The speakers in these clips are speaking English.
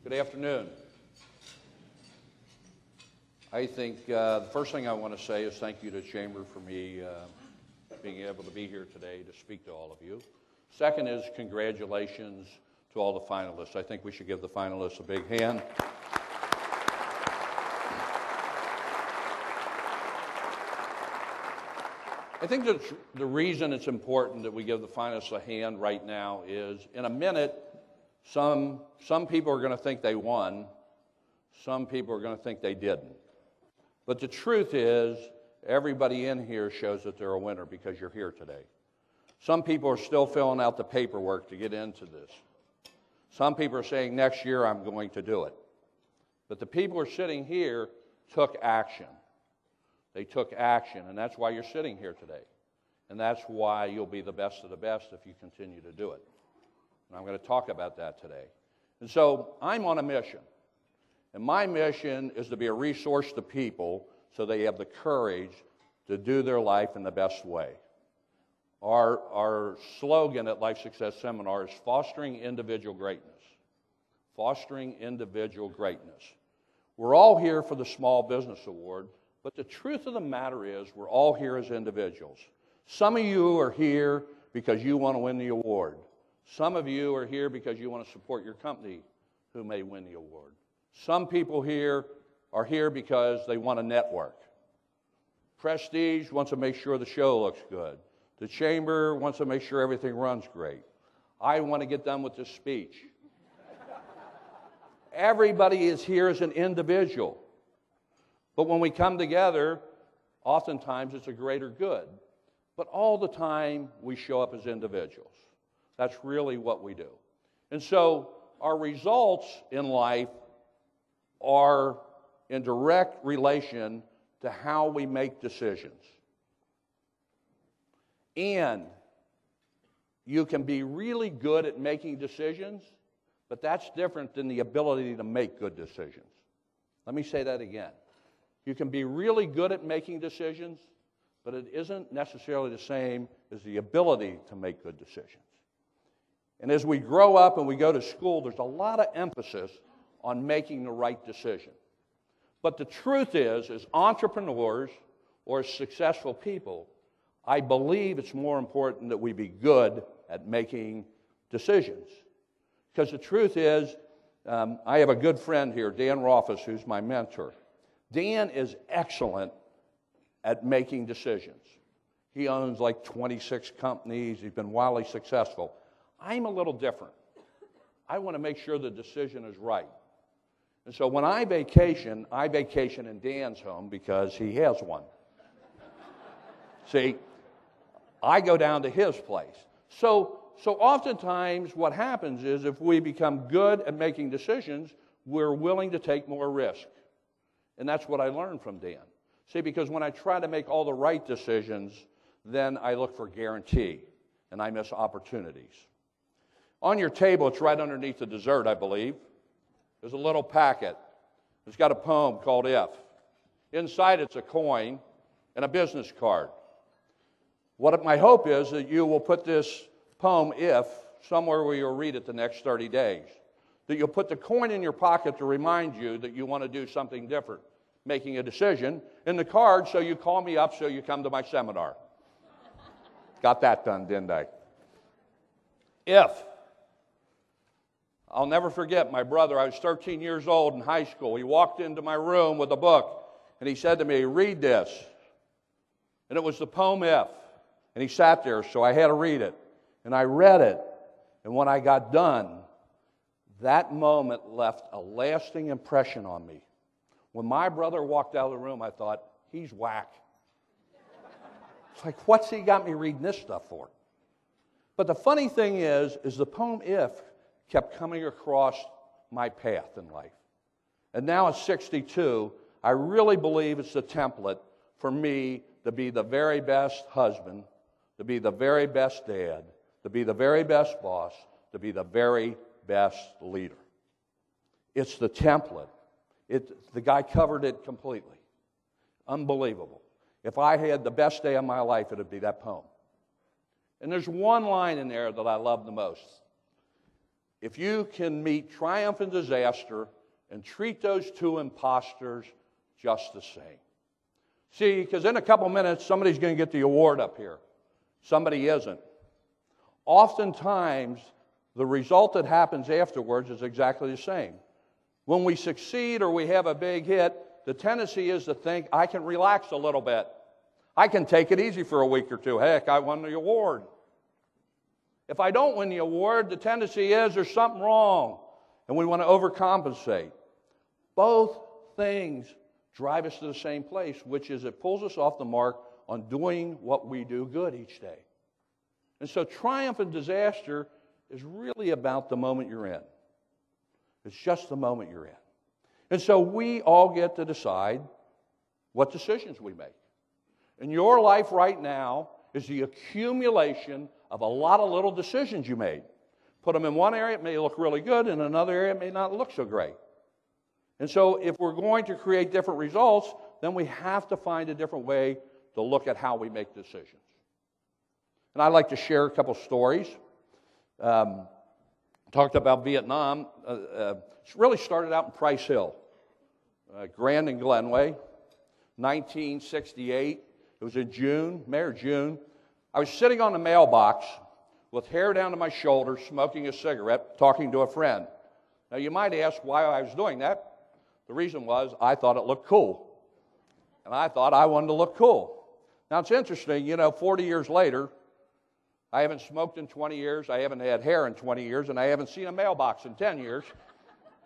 Good afternoon. I think the first thing I want to say is thank you to Chamber for me being able to be here today to speak to all of you. Second is congratulations to all the finalists. I think we should give the finalists a big hand. I think that the reason it's important that we give the finalists a hand right now is in a minute, some people are going to think they won, some people are going to think they didn't. But the truth is, everybody in here shows that they're a winner because you're here today. Some people are still filling out the paperwork to get into this. Some people are saying, next year I'm going to do it. But the people who are sitting here took action. They took action, and that's why you're sitting here today. And that's why you'll be the best of the best if you continue to do it. And I'm going to talk about that today. And so I'm on a mission. And my mission is to be a resource to people so they have the courage to do their life in the best way. Our slogan at Life Success Seminar is fostering individual greatness. Fostering individual greatness. We're all here for the Small Business Award, but the truth of the matter is we're all here as individuals. Some of you are here because you want to win the award. Some of you are here because you want to support your company who may win the award. Some people here are here because they want to network. Prestige wants to make sure the show looks good. The Chamber wants to make sure everything runs great. I want to get done with this speech. Everybody is here as an individual. But when we come together, oftentimes it's a greater good. But all the time, we show up as individuals. That's really what we do. And so our results in life are in direct relation to how we make decisions. And you can be really good at making decisions, but that's different than the ability to make good decisions. Let me say that again. You can be really good at making decisions, but it isn't necessarily the same as the ability to make good decisions. And as we grow up and we go to school, there's a lot of emphasis on making the right decision. But the truth is, as entrepreneurs or as successful people, I believe it's more important that we be good at making decisions. Because the truth is, I have a good friend here, Dan Rolfes, who's my mentor. Dan is excellent at making decisions. He owns like 26 companies. He's been wildly successful. I'm a little different. I want to make sure the decision is right. And so when I vacation in Dan's home because he has one. See, I go down to his place. So oftentimes what happens is if we become good at making decisions, we're willing to take more risk. And that's what I learned from Dan. See, because when I try to make all the right decisions, then I look for guarantee, and I miss opportunities. On your table, it's right underneath the dessert, I believe. There's a little packet. It's got a poem called If. Inside it's a coin and a business card. What my hope is that you will put this poem, If, somewhere where you'll read it the next 30 days. That you'll put the coin in your pocket to remind you that you want to do something different, making a decision. In the card, so you call me up so you come to my seminar. Got that done, didn't I? If. I'll never forget my brother. I was 13 years old in high school. He walked into my room with a book, and he said to me, read this. And it was the poem If. And he sat there, so I had to read it. And I read it. And when I got done, that moment left a lasting impression on me. When my brother walked out of the room, I thought, he's whack. It's like, what's he got me reading this stuff for? But the funny thing is the poem If kept coming across my path in life. And now at 62, I really believe it's the template for me to be the very best husband, to be the very best dad, to be the very best boss, to be the very best leader. It's the template. The guy covered it completely. Unbelievable. If I had the best day of my life, it would be that poem. And there's one line in there that I love the most. if you can meet triumph and disaster and treat those two imposters just the same. See, because in a couple minutes, somebody's going to get the award up here. Somebody isn't. Oftentimes, the result that happens afterwards is exactly the same. When we succeed or we have a big hit, the tendency is to think, I can relax a little bit. I can take it easy for a week or two. Heck, I won the award. If I don't win the award, the tendency is there's something wrong, and we want to overcompensate. Both things drive us to the same place, which is it pulls us off the mark on doing what we do good each day. And so triumph and disaster is really about the moment you're in. It's just the moment you're in. And so we all get to decide what decisions we make. And your life right now is the accumulation of a lot of little decisions you made. Put them in one area, it may look really good. In another area, it may not look so great. And so if we're going to create different results, then we have to find a different way to look at how we make decisions. And I'd like to share a couple stories. Talked about Vietnam. It really started out in Price Hill, Grand and Glenway, 1968. It was in June, May or June. I was sitting on the mailbox with hair down to my shoulders, smoking a cigarette, talking to a friend. Now, you might ask why I was doing that. The reason was I thought it looked cool. And I thought I wanted to look cool. Now, it's interesting, 40 years later, I haven't smoked in 20 years, I haven't had hair in 20 years, and I haven't seen a mailbox in 10 years,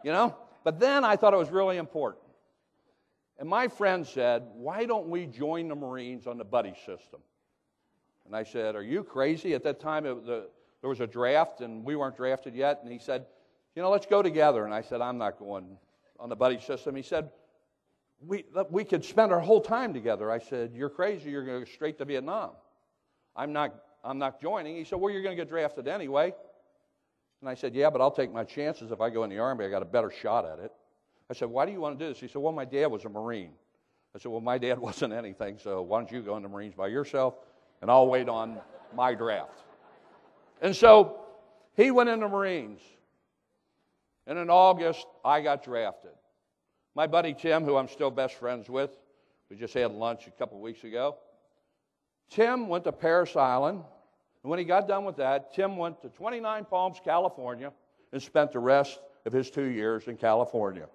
But then I thought it was really important. And my friend said, why don't we join the Marines on the buddy system? And I said, are you crazy? At that time, there was a draft, and we weren't drafted yet. And he said, let's go together. And I said, I'm not going on the buddy system. He said, we could spend our whole time together. I said, you're crazy. You're going to go straight to Vietnam. I'm not joining. He said, well, you're going to get drafted anyway. And I said, yeah, but I'll take my chances. If I go in the Army, I got a better shot at it. I said, why do you want to do this? He said, well, my dad was a Marine. I said, well, my dad wasn't anything, so why don't you go in the Marines by yourself, and I'll wait on my draft. And so he went in the Marines. And in August, I got drafted. My buddy Tim, who I'm still best friends with, we just had lunch a couple weeks ago. Tim went to Parris Island, and when he got done with that, Tim went to 29 Palms, California, and spent the rest of his 2 years in California.